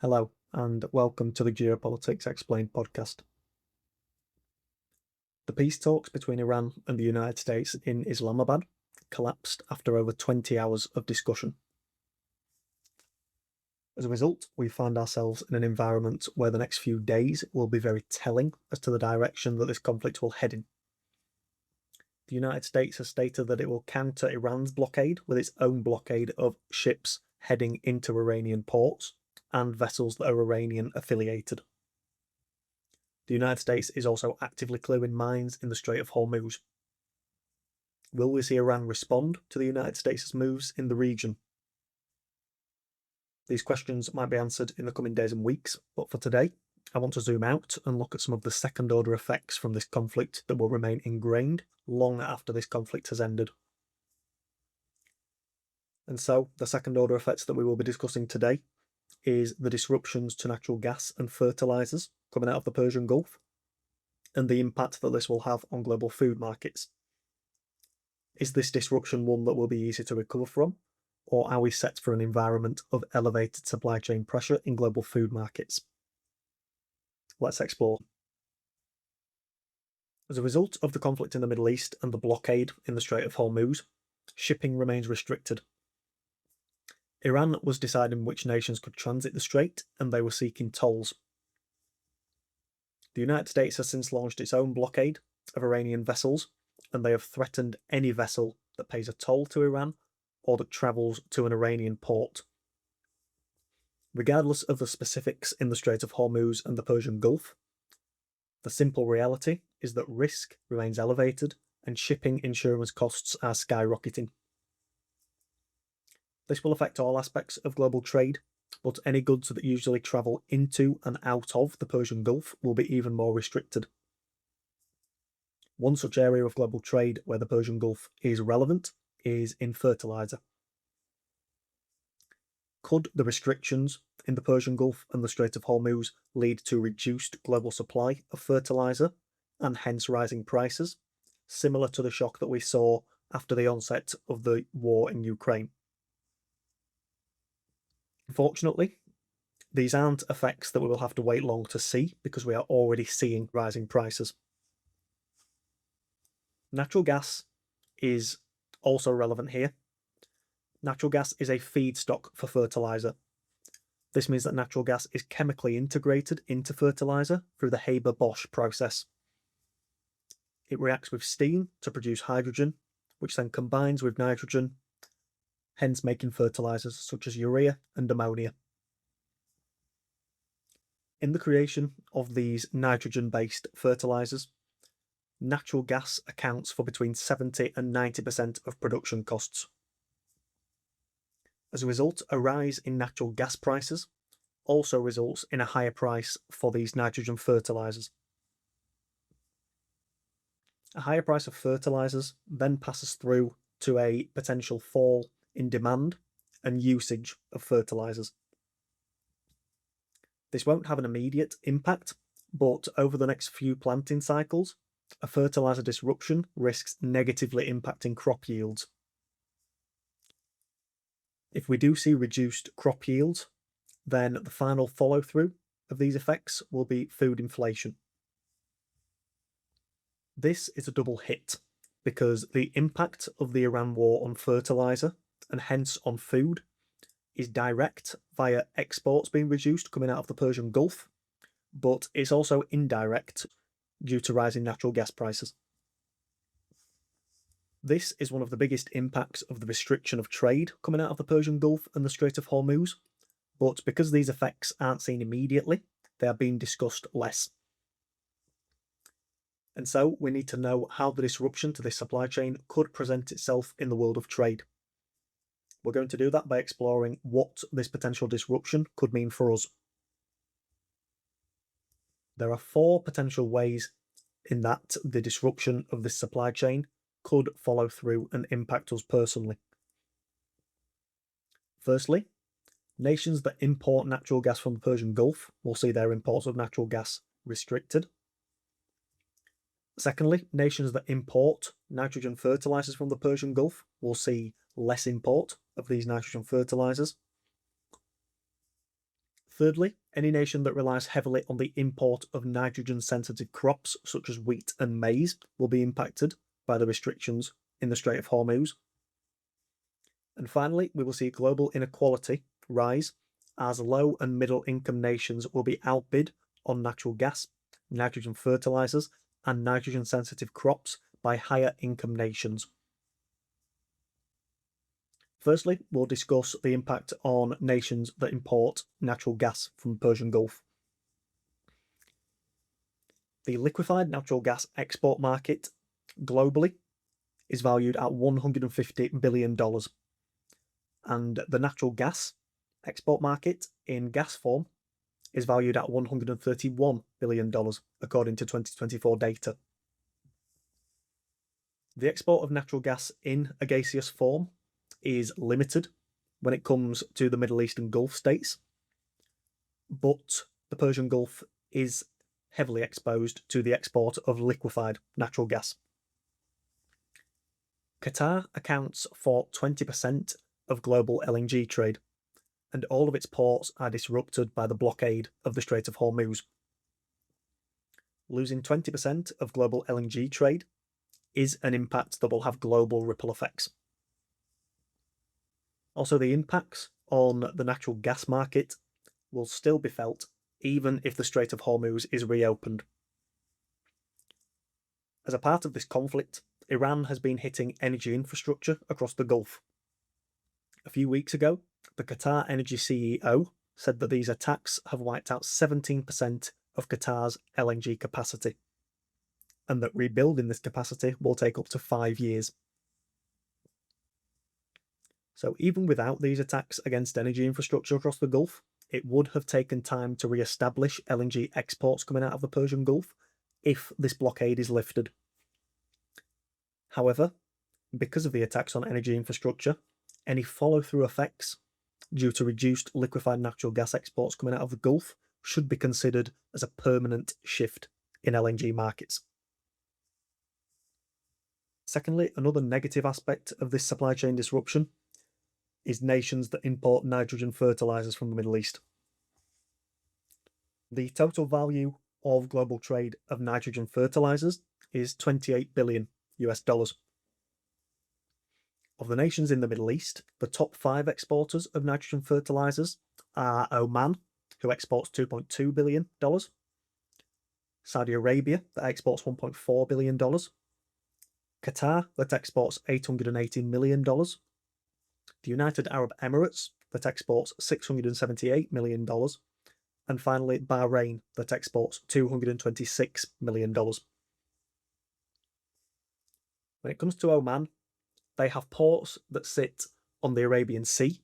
Hello, and welcome to the Geopolitics Explained podcast. The peace talks between Iran and the United States in Islamabad collapsed after over 20 hours of discussion. As a result, we find ourselves in an environment where the next few days will be very telling as to the direction that this conflict will head in. The United States has stated that it will counter Iran's blockade with its own blockade of ships heading into Iranian ports and vessels that are Iranian affiliated. The United States is also actively clearing mines in the Strait of Hormuz. Will we see Iran respond to the United States' moves in the region? These questions might be answered in the coming days and weeks, but for today, I want to zoom out and look at some of the second-order effects from this conflict that will remain ingrained long after this conflict has ended. And so, the second-order effects that we will be discussing today is the disruptions to natural gas and fertilizers coming out of the Persian Gulf, and the impact that this will have on global food markets. Is this disruption one that will be easy to recover from, or are we set for an environment of elevated supply chain pressure in global food markets? Let's explore. As a result of the conflict in the Middle East and the blockade in the Strait of Hormuz, shipping remains restricted. Iran was deciding which nations could transit the strait, and they were seeking tolls. The United States has since launched its own blockade of Iranian vessels, and they have threatened any vessel that pays a toll to Iran or that travels to an Iranian port. Regardless of the specifics in the Strait of Hormuz and the Persian Gulf, the simple reality is that risk remains elevated and shipping insurance costs are skyrocketing. This will affect all aspects of global trade, but any goods that usually travel into and out of the Persian Gulf will be even more restricted. One such area of global trade where the Persian Gulf is relevant is in fertiliser. Could the restrictions in the Persian Gulf and the Strait of Hormuz lead to reduced global supply of fertiliser and hence rising prices, similar to the shock that we saw after the onset of the war in Ukraine? Unfortunately, these aren't effects that we will have to wait long to see because we are already seeing rising prices. Natural gas is also relevant here. Natural gas is a feedstock for fertiliser. This means that natural gas is chemically integrated into fertiliser through the Haber-Bosch process. It reacts with steam to produce hydrogen, which then combines with nitrogen, hence making fertilisers such as urea and ammonia. In the creation of these nitrogen-based fertilisers, natural gas accounts for between 70 and 90% of production costs. As a result, a rise in natural gas prices also results in a higher price for these nitrogen fertilisers. A higher price of fertilisers then passes through to a potential fall in demand and usage of fertilisers. This won't have an immediate impact, but over the next few planting cycles, a fertiliser disruption risks negatively impacting crop yields. If we do see reduced crop yields, then the final follow-through of these effects will be food inflation. This is a double hit because the impact of the Iran war on fertiliser and hence on food is direct via exports being reduced coming out of the Persian Gulf, but it's also indirect due to rising natural gas prices. This is one of the biggest impacts of the restriction of trade coming out of the Persian Gulf and the Strait of Hormuz, but because these effects aren't seen immediately, they are being discussed less. And so we need to know how the disruption to this supply chain could present itself in the world of trade. We're going to do that by exploring what this potential disruption could mean for us. There are four potential ways in that the disruption of this supply chain could follow through and impact us personally. Firstly, nations that import natural gas from the Persian Gulf will see their imports of natural gas restricted. Secondly, nations that import nitrogen fertilisers from the Persian Gulf will see less import of these nitrogen fertilisers. Thirdly, any nation that relies heavily on the import of nitrogen-sensitive crops, such as wheat and maize, will be impacted by the restrictions in the Strait of Hormuz. And finally, we will see global inequality rise as low and middle income nations will be outbid on natural gas, nitrogen fertilizers, and nitrogen sensitive crops by higher income nations. Firstly, we'll discuss the impact on nations that import natural gas from the Persian Gulf. The liquefied natural gas export market globally is valued at $150 billion. And the natural gas export market in gas form is valued at $131 billion, according to 2024 data. The export of natural gas in a gaseous form is limited when it comes to the Middle East and Gulf states, but the Persian Gulf is heavily exposed to the export of liquefied natural gas. Qatar accounts for 20% of global LNG trade, and all of its ports are disrupted by the blockade of the Strait of Hormuz. Losing 20% of global LNG trade is an impact that will have global ripple effects. Also, the impacts on the natural gas market will still be felt even if the Strait of Hormuz is reopened. As a part of this conflict, Iran has been hitting energy infrastructure across the Gulf. A few weeks ago, the Qatar Energy CEO said that these attacks have wiped out 17% of Qatar's LNG capacity, and that rebuilding this capacity will take up to 5 years. So even without these attacks against energy infrastructure across the Gulf, it would have taken time to re-establish LNG exports coming out of the Persian Gulf if this blockade is lifted. However, because of the attacks on energy infrastructure, any follow-through effects due to reduced liquefied natural gas exports coming out of the Gulf should be considered as a permanent shift in LNG markets. Secondly, another negative aspect of this supply chain disruption is nations that import nitrogen fertilizers from the Middle East. The total value of global trade of nitrogen fertilizers is $28 billion US. Of the nations in the Middle East, the top 5 exporters of nitrogen fertilizers are Oman, who exports $2.2 billion, Saudi Arabia, that exports $1.4 billion, Qatar, that exports $880 million, the United Arab Emirates, that exports $678 million, and finally Bahrain, that exports $226 million. When it comes to Oman, they have ports that sit on the Arabian Sea,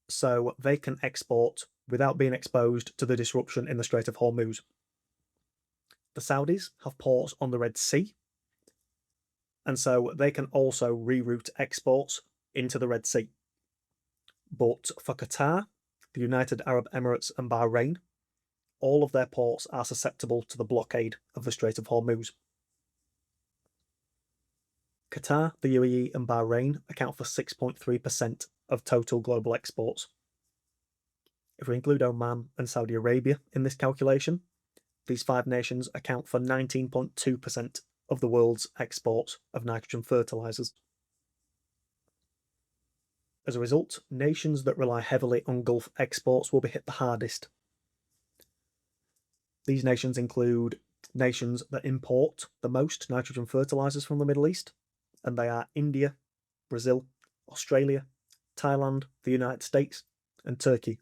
so they can export without being exposed to the disruption in the Strait of Hormuz. The Saudis have ports on the Red Sea, and so they can also reroute exports into the Red Sea. But for Qatar, the United Arab Emirates, and Bahrain, all of their ports are susceptible to the blockade of the Strait of Hormuz. Qatar, the UAE, and Bahrain account for 6.3% of total global exports. If we include Oman and Saudi Arabia in this calculation, these 5 nations account for 19.2% of the world's exports of nitrogen fertilizers. As a result, nations that rely heavily on Gulf exports will be hit the hardest. These nations include nations that import the most nitrogen fertilizers from the Middle East, and they are India, Brazil, Australia, Thailand, the United States, and Turkey.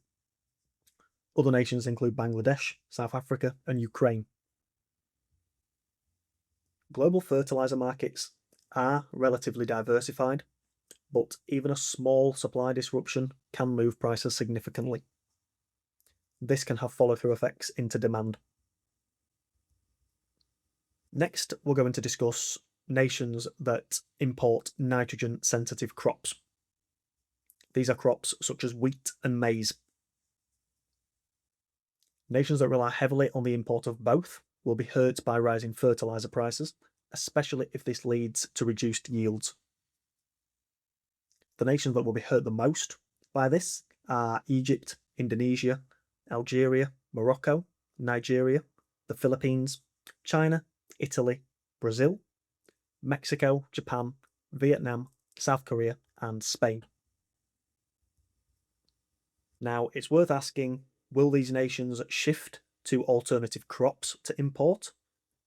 Other nations include Bangladesh, South Africa, and Ukraine. Global fertilizer markets are relatively diversified, but even a small supply disruption can move prices significantly. This can have follow-through effects into demand. Next, we're going to discuss nations that import nitrogen-sensitive crops. These are crops such as wheat and maize. Nations that rely heavily on the import of both will be hurt by rising fertilizer prices, especially if this leads to reduced yields. The nations that will be hurt the most by this are Egypt, Indonesia, Algeria, Morocco, Nigeria, the Philippines, China, Italy, Brazil, Mexico, Japan, Vietnam, South Korea, and Spain. Now, it's worth asking, will these nations shift to alternative crops to import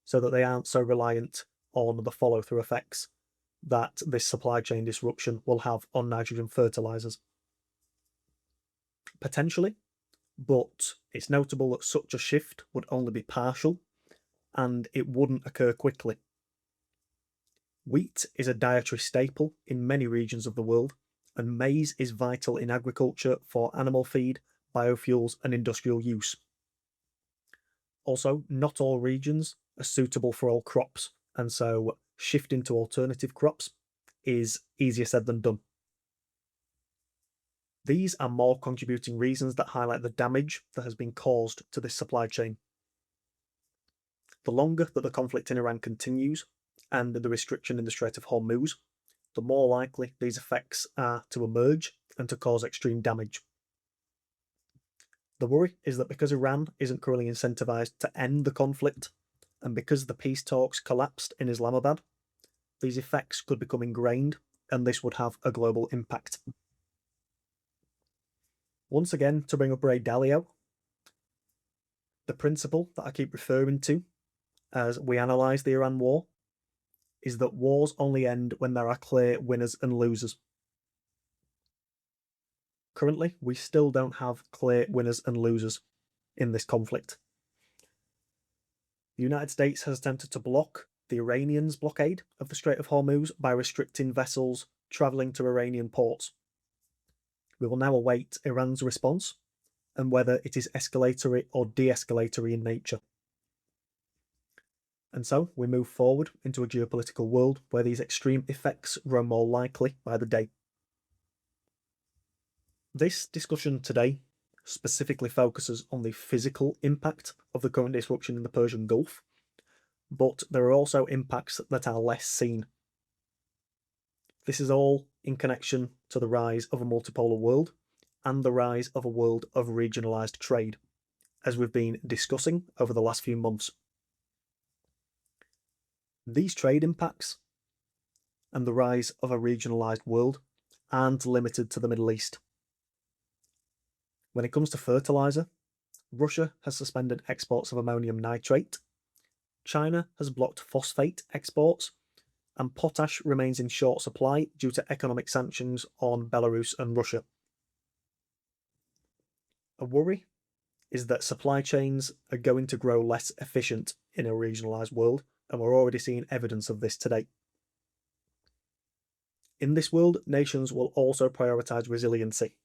so that they aren't so reliant on the follow-through effects that this supply chain disruption will have on nitrogen fertilizers? Potentially, but it's notable that such a shift would only be partial and it wouldn't occur quickly. Wheat is a dietary staple in many regions of the world, and maize is vital in agriculture for animal feed, biofuels, and industrial use. Also, not all regions are suitable for all crops, and so shifting to alternative crops is easier said than done. These are more contributing reasons that highlight the damage that has been caused to this supply chain. The longer that the conflict in Iran continues, and the restriction in the Strait of Hormuz, the more likely these effects are to emerge and to cause extreme damage. The worry is that because Iran isn't currently incentivized to end the conflict, and because the peace talks collapsed in Islamabad, these effects could become ingrained, and this would have a global impact. Once again, to bring up Ray Dalio, the principle that I keep referring to as we analyse the Iran war is that wars only end when there are clear winners and losers. Currently, we still don't have clear winners and losers in this conflict. The United States has attempted to block the Iranians' blockade of the Strait of Hormuz by restricting vessels travelling to Iranian ports. We will now await Iran's response and whether it is escalatory or de-escalatory in nature. And so we move forward into a geopolitical world where these extreme effects grow more likely by the day. This discussion today specifically focuses on the physical impact of the current disruption in the Persian Gulf, but there are also impacts that are less seen. This is all in connection to the rise of a multipolar world and the rise of a world of regionalised trade, as we've been discussing over the last few months. These trade impacts and the rise of a regionalised world aren't limited to the Middle East. When it comes to fertiliser, Russia has suspended exports of ammonium nitrate, China has blocked phosphate exports, and potash remains in short supply due to economic sanctions on Belarus and Russia. A worry is that supply chains are going to grow less efficient in a regionalised world, and we're already seeing evidence of this today. In this world, nations will also prioritise resiliency.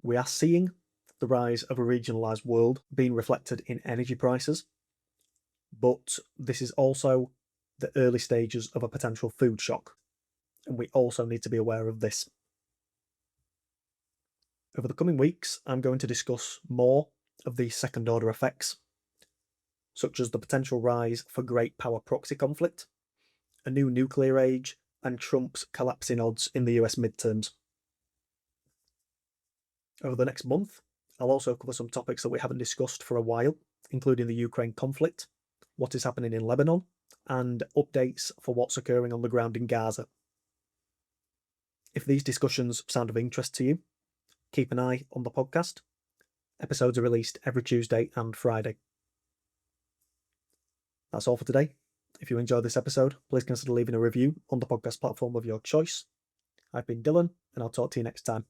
We are seeing the rise of a regionalised world being reflected in energy prices, but this is also the early stages of a potential food shock, and we also need to be aware of this. Over the coming weeks, I'm going to discuss more of these second-order effects, such as the potential rise for great power proxy conflict, a new nuclear age, and Trump's collapsing odds in the US midterms. Over the next month, I'll also cover some topics that we haven't discussed for a while, including the Ukraine conflict, what is happening in Lebanon, and updates for what's occurring on the ground in Gaza. If these discussions sound of interest to you, keep an eye on the podcast. Episodes are released every Tuesday and Friday. That's all for today. If you enjoyed this episode, please consider leaving a review on the podcast platform of your choice. I've been Dylan, and I'll talk to you next time.